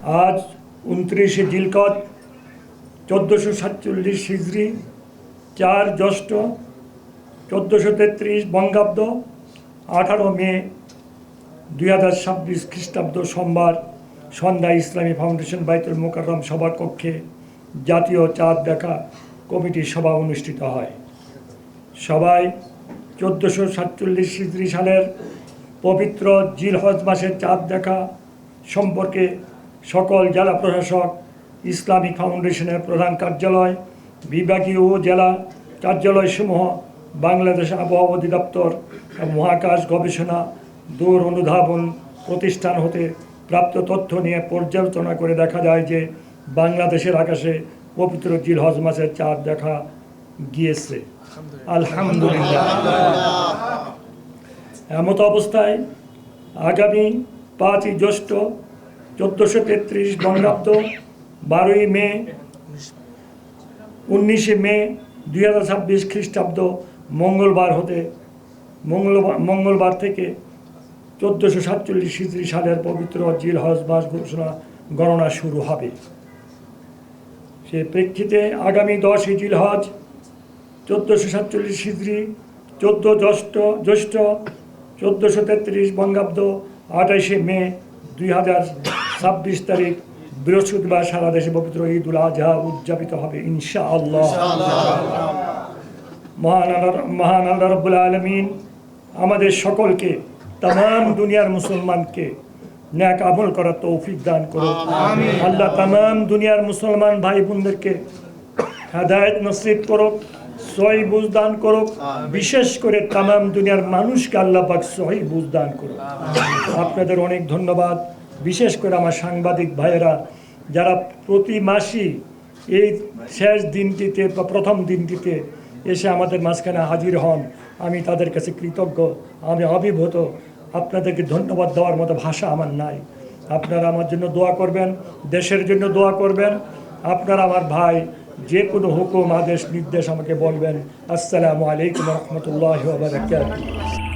আজ 29শে জিলকদ 1447 হিজরি 4 জ্যৈষ্ঠ 1433 বঙ্গাব্দ 18 মে 2026 খ্রিস্টাব্দ সোমবার সন্ধ্যায় ইসলামী ফাউন্ডেশন বাইতুল মোকাররম সভাকক্ষে জাতীয় চাঁদ দেখা কমিটির সভা অনুষ্ঠিত হয়। সভায় 1447 হিজরি সালের পবিত্র জিলহজ মাসের চাঁদ দেখা সম্পর্কে সকল জেলা প্রশাসক, ইসলামিক ফাউন্ডেশনের প্রধান কার্যালয়, বিভাগীয় ও জেলা কার্যালয়সমূহ, বাংলাদেশ আবহাওয়া অধিদপ্তর, মহাকাশ গবেষণা দূর অনুধাবন প্রতিষ্ঠান হতে প্রাপ্ত তথ্য নিয়ে পর্যালোচনা করে দেখা যায় যে বাংলাদেশের আকাশে পবিত্র জিলহজ মাসের চাঁদ দেখা গিয়েছে। আলহামদুলিল্লাহ। এমত অবস্থায় আগামী 5 জ্যৈষ্ঠ 1433 বঙ্গাব্দ 12 মে 19 মে 2026 খ্রিস্টাব্দ মঙ্গলবার থেকে 1447 হিজরি সালের পবিত্র জিলহজ মাস গণনা শুরু হবে। সে প্রেক্ষিতে আগামী 10 জিলহজ 1447 হিজরি 14 জ্যৈষ্ঠ 1433 বঙ্গাব্দ 28 মে 2026 তারিখ বৃহস্পতিবার সারা দেশে পবিত্র ঈদ উল আজহা উদযাপিত হবে ইনশাআল্লাহ। মহান আল্লাহ রাব্বুল আলামিন আমাদের সকলকে, তাম দুনিয়ার মুসলমানকে নেক আমল করার তৌফিক দান করুন। আল্লাহ তাম দুনিয়ার মুসলমান ভাই বোনদেরকে হেদায়েত নসিব করুক, সহি বুঝ দান করুক। বিশেষ করে তাম দুনিয়ার মানুষকে আল্লাহ পাক সহি বুঝ দান করুক। আপনাদের অনেক ধন্যবাদ। বিশেষ করে আমার সাংবাদিক ভাইয়েরা যারা প্রতি মাসই এই শেষ দিনটিতে বা প্রথম দিনটিতে এসে আমাদের মাঝখানে হাজির হন, আমি তাদের কাছে কৃতজ্ঞ, আমি অভিভূত। আপনাদেরকে ধন্যবাদ দেওয়ার মতো ভাষা আমার নাই। আপনারা আমার জন্য দোয়া করবেন, দেশের জন্য দোয়া করবেন। আপনারা আমার ভাই, যে কোনো হুকুম আদেশ নির্দেশ আমাকে বলবেন। আসসালামু আলাইকুম ওয়া রাহমাতুল্লাহি ওয়া বারাকাতুহু।